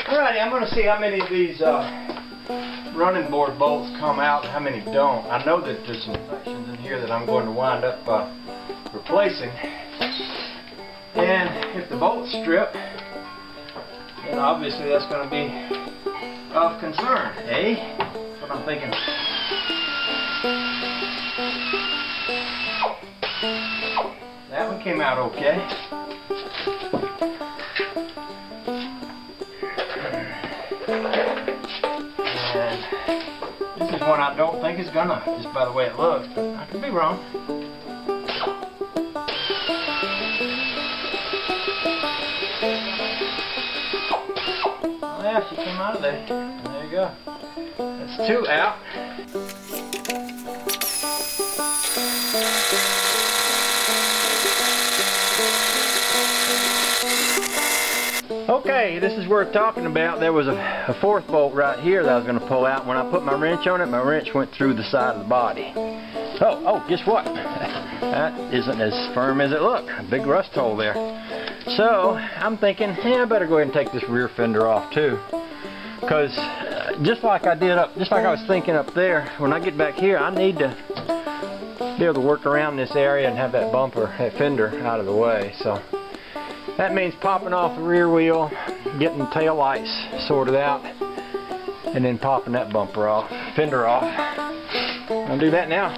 Alrighty, I'm going to see how many of these running board bolts come out and how many don't. I know that there's some sections in here that I'm going to wind up replacing. And if the bolts strip, then obviously that's going to be of concern, eh? That's what I'm thinking. That one came out okay. And this is one I don't think is gonna, just by the way it looks, but I could be wrong. Oh yeah, she came out of there. There you go. That's two out. Okay, this is worth talking about. There was a fourth bolt right here that I was going to pull out. When I put my wrench on it, my wrench went through the side of the body. Oh, guess what? That isn't as firm as it looked. A big rust hole there. So, I'm thinking, I better go ahead and take this rear fender off too. Because, just like I was thinking up there, when I get back here, I need to be able to work around this area and have that bumper, that fender out of the way. So, that means popping off the rear wheel, getting the tail lights sorted out, and then popping that bumper off, fender off. I'll do that now.